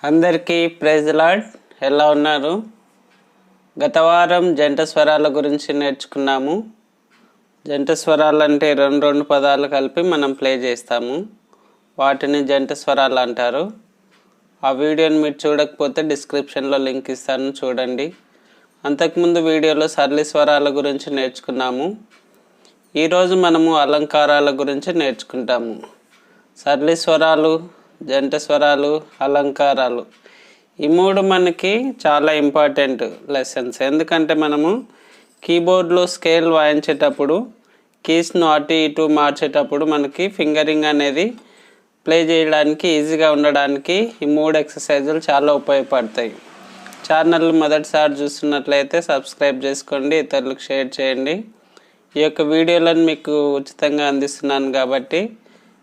అందరికీ praise lord. ఎలా ఉన్నారు? గత వారం జంట స్వరాల గురించి నేర్చుకున్నాము. జంట స్వరాలు అంటే రెండు పదాలు కలిపి మనం ప్లే చేస్తాము. వాటిని జంట స్వరాలు అంటారు. ఆ వీడియోని మీరు చూడకపోతే డిస్క్రిప్షన్లో లింక్ ఇస్తాను, చూడండి. అంతకుముందు వీడియోలో సరళి స్వరాల గురించి నేర్చుకున్నాము. ఈరోజు మనము అలంకారాల గురించి నేర్చుకుంటాము. సరళి స్వరాలు, జంట స్వరాలు, అలంకారాలు, ఈ మూడు మనకి చాలా ఇంపార్టెంట్ లెసన్స్. ఎందుకంటే మనము కీబోర్డ్లో స్కేల్ వాయించేటప్పుడు కీస్ను అటు ఇటు మార్చేటప్పుడు మనకి ఫింగరింగ్ అనేది ప్లే చేయడానికి ఈజీగా ఉండడానికి ఈ మూడు ఎక్సర్సైజులు చాలా ఉపయోగపడతాయి. ఛానల్ మొదటిసారి చూస్తున్నట్లయితే సబ్స్క్రైబ్ చేసుకోండి, ఇతరులకు షేర్ చేయండి. ఈ యొక్క వీడియోలను మీకు ఉచితంగా అందిస్తున్నాను కాబట్టి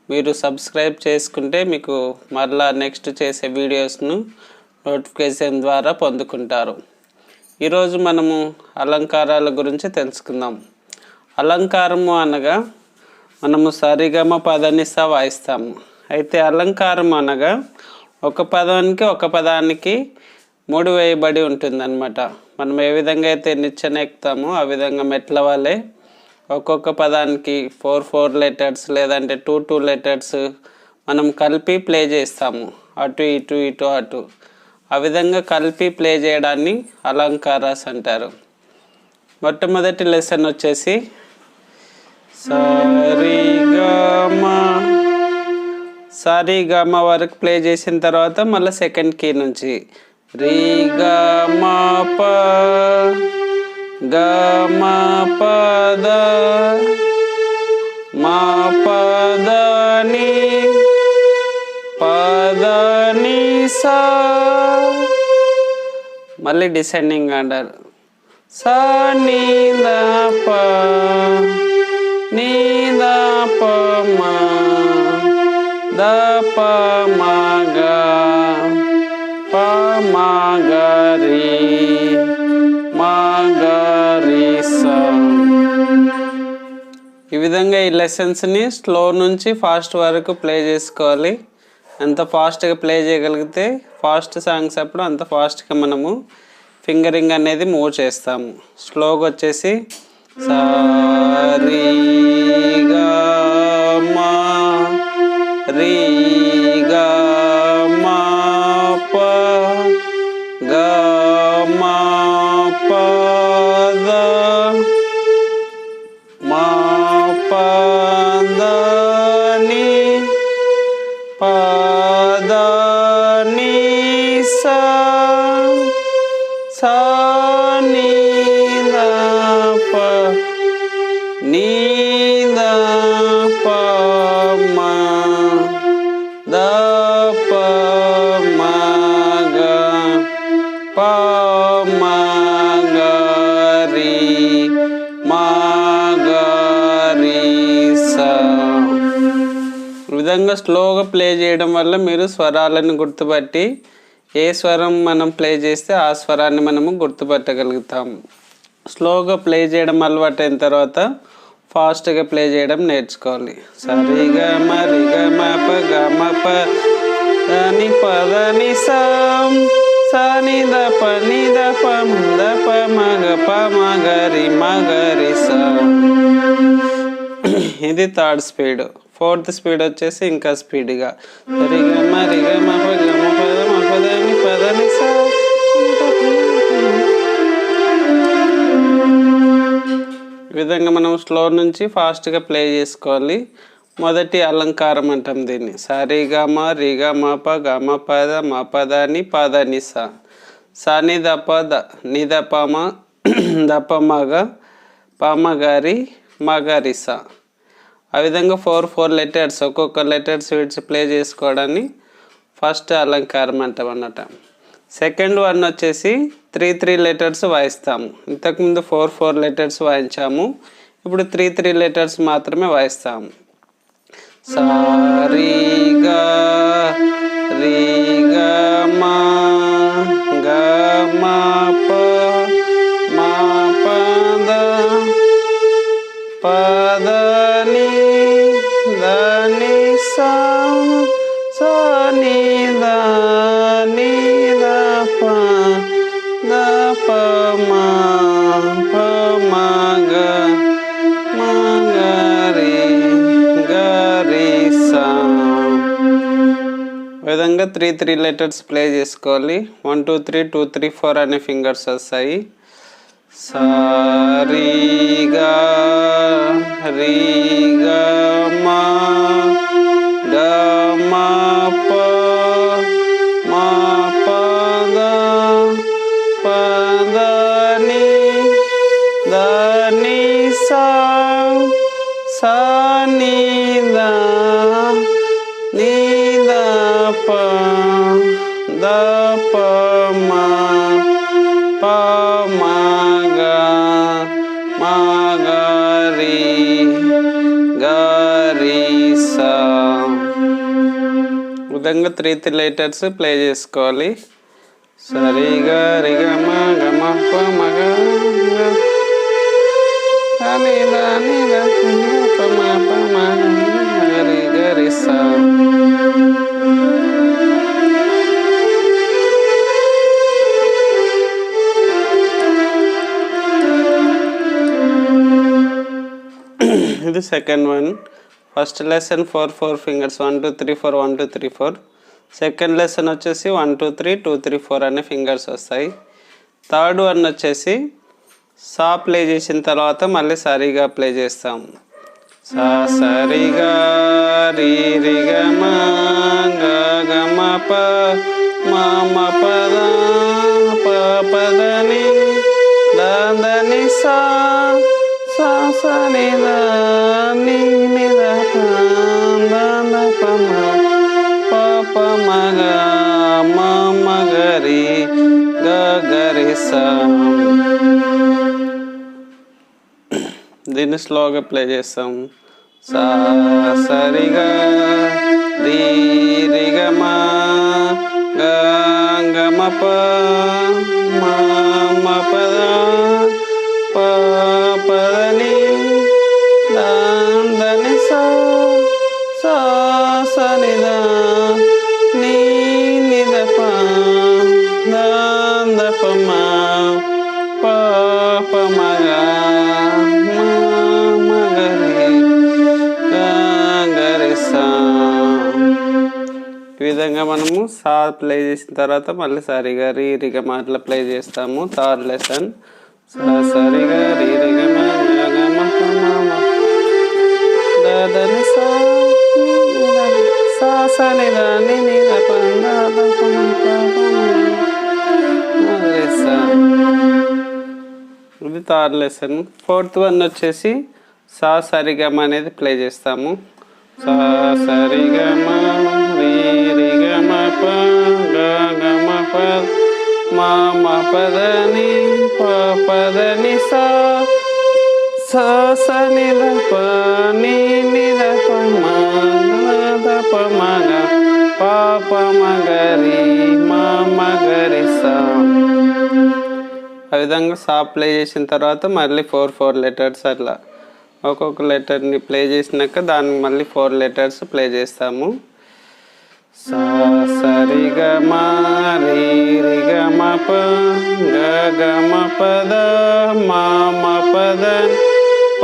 మీరు సబ్స్క్రైబ్ చేసుకుంటే మీకు మరలా నెక్స్ట్ చేసే వీడియోస్ను నోటిఫికేషన్ ద్వారా పొందుకుంటారు. ఈరోజు మనము అలంకారాల గురించి తెలుసుకుందాం. అలంకారము అనగా మనము సరిగమ పదనిస వాయిస్తాము. అయితే అలంకారం అనగా ఒక పదానికి మూడు వేయబడి ఉంటుందన్నమాట. మనం ఏ విధంగా అయితే నిచ్చెన ఎక్కుతామో ఆ విధంగా మెట్ల వలె ఒక్కొక్క పదానికి 4 లెటర్స్ లేదంటే 2 లెటర్స్ మనం కలిపి ప్లే చేస్తాము. అటు ఇటు ఇటు అటు ఆ విధంగా కలిపి ప్లే చేయడాన్ని అలంకారాస్ అంటారు. మొట్టమొదటి లెసన్ వచ్చేసి సారీగమ వరకు ప్లే చేసిన తర్వాత మళ్ళీ సెకండ్ కీ నుంచి రీ గా మా ప గా మా పద మా పద ని పద ని సా, మళ్ళీ డిసెండింగ్ ఆర్డర్ సా నీ దా ప నీ దా ప మా దా ప మా గా ప మా గా రీ మా గా రీ సా. ఈ విధంగా ఈ లెసన్స్ని స్లో నుంచి ఫాస్ట్ వరకు ప్లే చేసుకోవాలి. ఎంత ఫాస్ట్గా ప్లే చేయగలిగితే ఫాస్ట్ సాంగ్స్ అప్పుడు అంత ఫాస్ట్గా మనము ఫింగరింగ్ అనేది మూవ్ చేస్తాము. స్లోగా వచ్చేసి సా రీ గా మా రీ గా మా ప గా మా ప ద మా ప ద ని ప ద ని సా సా నీ దా ప నీ దా ప మా దా ప మా గా ప మా గా రీ మా గా రీ సా. ఈ విధంగా స్లోగా ప్లే చేయడం వల్ల మీరు స్వరాలను గుర్తుపట్టి ఏ స్వరం మనం ప్లే చేస్తే ఆ స్వరాన్ని మనము గుర్తుపట్టగలుగుతాము. స్లోగా ప్లే చేయడం అలవాటు అయిన తర్వాత ఫాస్ట్గా ప్లే చేయడం నేర్చుకోవాలి. సరిగా మరిగా మా ప గా మా ప ని పద ని సా సా ని ద ప ని ద ప మ ద ప మ గ ప మ గ రి మ గ రి సా. ఇది థర్డ్ స్పీడ్. ఫోర్త్ స్పీడ్ వచ్చేసి ఇంకా స్పీడ్గా సరిగా మరిగా మా ప గా మా పద మా పద ని పద ని సా. ఈ విధంగా మనం స్లో నుంచి ఫాస్ట్గా ప్లే చేసుకోవాలి. మొదటి అలంకారం అంటాం దీన్ని. సరిగమ రిగ మా ప గ మా పద మా పద ని పద ని సా సా ని ద ప ద ని ద ప మ ద ప మ గ ప మ గ రి మ గ రి సా. ఆ విధంగా 4 లెటర్స్ ఒక్కొక్క లెటర్స్ విడిచి ప్లే చేసుకోవడాన్ని ఫస్ట్ అలంకారం అంటాం అన్నమాట. సెకండ్ వన్ వచ్చేసి 3 లెటర్స్ వాయిస్తాము. ఇంతకుముందు 4 లెటర్స్ వాయించాము, ఇప్పుడు 3 లెటర్స్ మాత్రమే వాయిస్తాము. సా రీ గా రీ గా మా గా మా ప మా ప ద ప ద ని ద ని సా సా ని ద ని విధంగా 3 లెటర్స్ ప్లే చేసుకోవాలి. 1 2 3 2 3 4 అనే ఫింగర్స్ వస్తాయి. సారీగా రీగా మా గమా ప మా పద పదని దని సా సా ని దా ని దా ప ద ప మా ప మా గా మా గా రి గా రి సా. విధంగా 3 లెటర్స్ ప్లే చేసుకోవాలి. సరిగా రిగ మా గ మ ప మ గ ని ద ని ద ప మ ప మ రి గ రి సా. ఇది second one. First lesson 4 fingers 1 2 3 4 1 2 3 4. Second lesson వచ్చేసి 1 2 3 2 3 4 అనే ఫింగర్స్ వస్తాయి. థర్డ్ వన్ వచ్చేసి సా ప్లే చేసిన తర్వాత మళ్ళీ సరిగా ప్లే చేస్తాం. సా సరిగా రి రి గ మా గ గ మ ప మా మ ప ద ప ప ద ని ద ద ని సా సా సా ని ద ని ని ద ప ద ద ప మ ప ప మ గ మ మ గ రి గ గ రి సా. దీన్ని స్లోగా ప్లే చేస్తాం. సా సరిగా రి రి గ మా గ గ మ ప మా మ ప ద ప ప ద ని ద ద ని సా సా సా ని ద ని ని ద ప ద ద ప మ ప ప మ గ మ మ గ రి గ గ రి సా. ఈ విధంగా మనము సా ప్లే చేసిన తర్వాత మళ్ళీ సరిగా రి రి గ మా అట్లా ప్లే చేస్తాము. థర్డ్ లెసన్ సా సరిగా రి రి గ మా గ గ మ ప మ మ ద ద ని సా సా సా ని ద ని ని ద ప ద ద ప మ ప ప మ రి సా. ఇది థర్డ్ లెసన్. ఫోర్త్ వన్ వచ్చేసి సా సరిగమ అనేది ప్లే చేస్తాము. సా సరిగమ రి రి గ మ ప గ గ మ ప మా మ ప ద ని ప ప ద ని సా సా సా ని ద ప ని ని ద ప మ ద ప మ గ ప ప మ గ రి మ మ గ రి సా. ఆ విధంగా సా ప్లే చేసిన తర్వాత మళ్ళీ 4 లెటర్స్ అట్లా ఒక్కొక్క లెటర్ని ప్లే చేసినాక దానికి మళ్ళీ 4 లెటర్స్ ప్లే చేస్తాము. సా సరి గ మా రి రి గ మ ప గ గ మ ప ద మా మ ప ద ప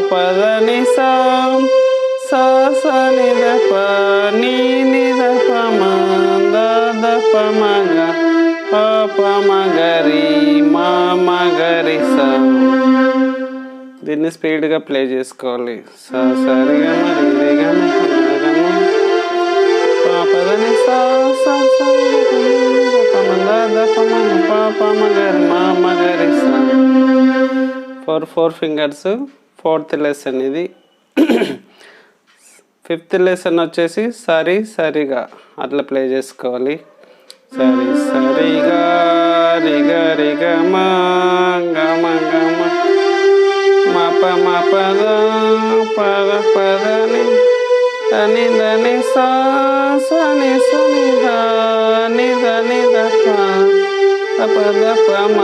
ప ద ని సా సా సా ని ద ప ని ని ద ప మ ద ద ప మ గ ప ప మ గ రి మ మ గ రి సా. దీన్ని స్పీడ్గా ప్లే చేసుకోవాలి. సా సరి గ మ రి రి గ మ ప గ మ ప ప ద ని సా సా సా ద ప ని ని ద ప మ ద ద ప మ ప ప మ గ రి మ మ గ రి సా. 4 ఫింగర్స్. ఫోర్త్ లెసన్ ఇది. ఫిఫ్త్ లెసన్ వచ్చేసి సరి సరిగా అట్లా ప్లే చేసుకోవాలి. సరి సరిగా రి గ రి గ మ గ మ గ మ మ ప ద ప ద ప ద ని ద ని ద ని సా సా ని సా ని ద ని ద ని ద ప ద ప ద ప మ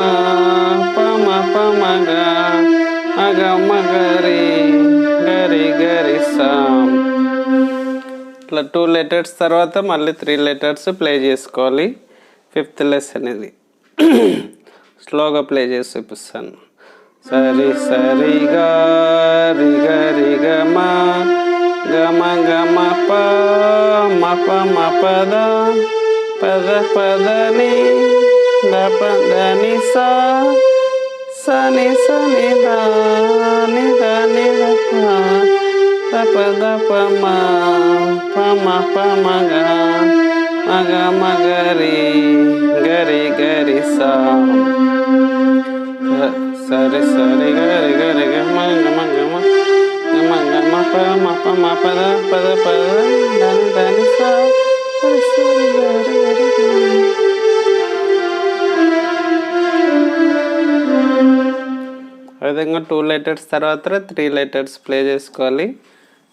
ప మ ప మ గ మ గ మ గ రి గ రి సా. ఇట్లా 2 లెటర్స్ తర్వాత మళ్ళీ 3 లెటర్స్ ప్లే చేసుకోవాలి. ఫిఫ్త్ లెసన్ ఇది. స్లోగా ప్లే చేసి చూపిస్తాను. సరి సరి గా రి గ మ గ మ గ మ ప మ ప మ పద పద పదని దప దని సా సని సని దా ని ద ని ద ప దప మ ప మ గ మగ మగరి గరి గరి సా సరి సరి గరి గరి గ మగ మగ మగ మ ప మ పద పద పద దని దని సా సరి సరి గరి గరి ఆ విధంగా 2 లెటర్స్ తర్వాత 3 లెటర్స్ ప్లే చేసుకోవాలి.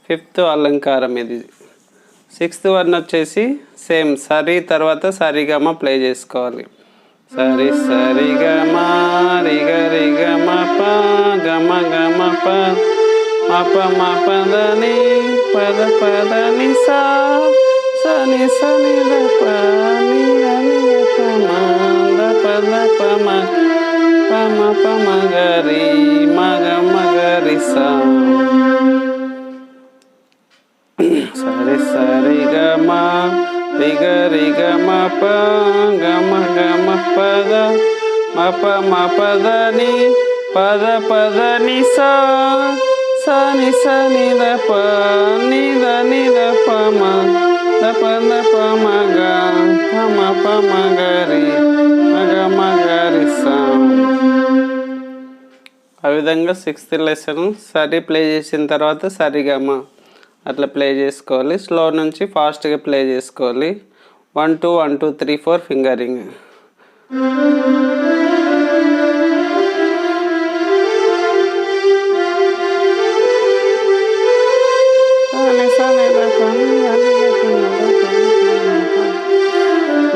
5th అలంకారం ఇది. 6th వన్ వచ్చేసి సేమ్ సరి తర్వాత సరిగమ ప్లే చేసుకోవాలి. సరి సరి గమ రి గరి గమ ప గమ గమ ప మ పదని పద పదని సా సని సని ద ప ని ని ప మ ద ప ద ప మ ప మ గరి మగ మగరి సా సరి సరి గమ రి గరి గమ ప గమ గమ పద మ పదని పద పదని సా సని సని ద ప ని ద ప మ ద ప మ గ ప మ గరి మగ మగరి సా. ఆ విధంగా 6th లెసన్ సరి ప్లే చేసిన తర్వాత సరిగమ అట్లా ప్లే చేసుకోవాలి. స్లో నుంచి ఫాస్ట్గా ప్లే చేసుకోవాలి. 1 2 1 2 3 4 ఫింగరింగ్.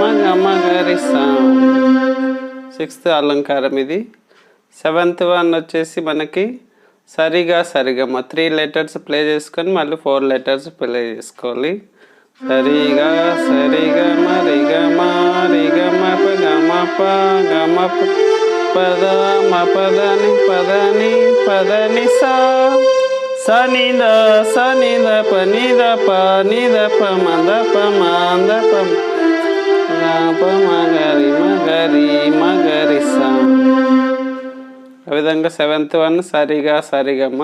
మగ మగరి సా 6th అలంకారం ఇది. 7th వన్ వచ్చేసి మనకి సరిగా సరిగమ 3 లెటర్స్ ప్లే చేసుకొని మళ్ళీ 4 లెటర్స్ ప్లే చేసుకోవాలి. సరిగా సరిగమ రిగమ రిగమ ప గమ ప గమ పద మ పదని పదని పదని సా సని ద ప ని ద ప మ ద ప మ ద ప మగరి మగరి మగరి సా. ఆ విధంగా 7th వన్ సరిగా సరిగమ్మ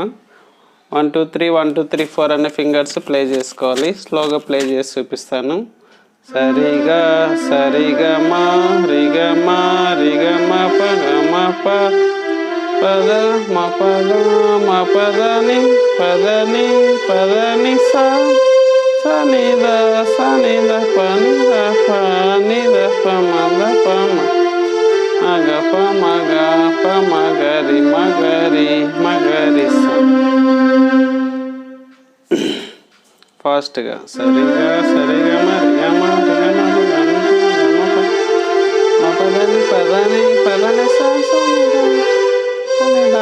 1 2 3 1 2 3 4 అనే ఫింగర్స్ ప్లే చేసుకోవాలి. స్లోగా ప్లే చేసి చూపిస్తాను. సరిగా సరిగమ రిగమ రిగమ ప గమ ప పద మ పదని పదని పదని సా సని ద ప ని ద ప మ ద ప మ మగ ప మగరి మగరి మగరి సా. ఫాస్ట్గా సరిగా సరిగమ రిగమ రిగమ మ పదని పదని పదని సా సని ద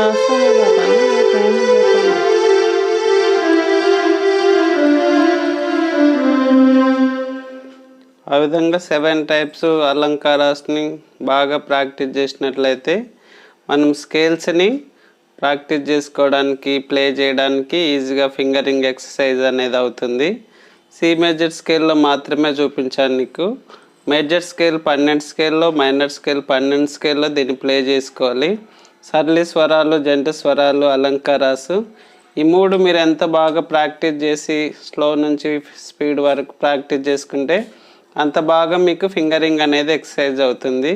ఆ విధంగా 7 టైప్స్ అలంకారాస్ని బాగా ప్రాక్టీస్ చేసినట్లయితే మనం స్కేల్స్ని ప్రాక్టీస్ చేసుకోవడానికి ప్లే చేయడానికి ఈజీగా ఫింగరింగ్ ఎక్సర్సైజ్ అనేది అవుతుంది. సి మేజర్ స్కేల్లో మాత్రమే చూపించాను నీకు. మేజర్ స్కేల్ 12 స్కేల్లో, మైనర్ స్కేల్ 12 స్కేల్లో దీన్ని ప్లే చేసుకోవాలి. సరళి స్వరాలు, జంట స్వరాలు, అలంకారాసు ఈ 3 మీరు ఎంత బాగా ప్రాక్టీస్ చేసి స్లో నుంచి స్పీడ్ వరకు ప్రాక్టీస్ చేసుకుంటే అంత బాగా మీకు ఫింగరింగ్ అనేది ఎక్సర్సైజ్ అవుతుంది.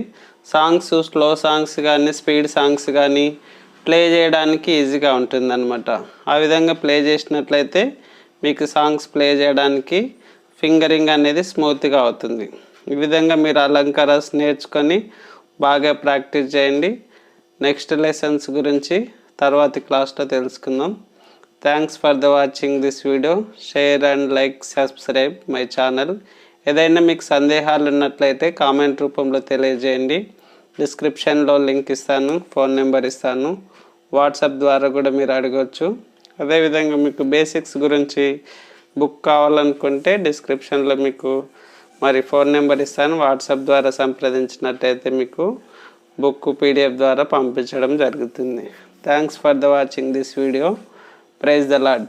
సాంగ్స్, స్లో సాంగ్స్ కానీ స్పీడ్ సాంగ్స్ కానీ ప్లే చేయడానికి ఈజీగా ఉంటుంది అన్నమాట. ఆ విధంగా ప్లే చేసినట్లయితే మీకు సాంగ్స్ ప్లే చేయడానికి ఫింగరింగ్ అనేది స్మూత్గా అవుతుంది. ఈ విధంగా మీరు అలంకారాస్ నేర్చుకొని బాగా ప్రాక్టీస్ చేయండి. నెక్స్ట్ లెసన్స్ గురించి తర్వాతి క్లాస్లో తెలుసుకుందాం. Thanks for the watching this video. Share and like, subscribe my channel. ఏదైనా మీకు సందేహాలు ఉన్నట్లయితే కామెంట్ రూపంలో తెలియజేయండి. డిస్క్రిప్షన్లో లింక్ ఇస్తాను, ఫోన్ నెంబర్ ఇస్తాను. వాట్సాప్ ద్వారా కూడా మీరు అడగవచ్చు. అదేవిధంగా మీకు బేసిక్స్ గురించి బుక్ కావాలనుకుంటే డిస్క్రిప్షన్లో మీకు మరి ఫోన్ నెంబర్ ఇస్తాను. వాట్సాప్ ద్వారా సంప్రదించినట్లయితే మీకు బుక్ పీడిఎఫ్ ద్వారా పంపించడం జరుగుతుంది. Thanks for the watching this video. Praise the lord.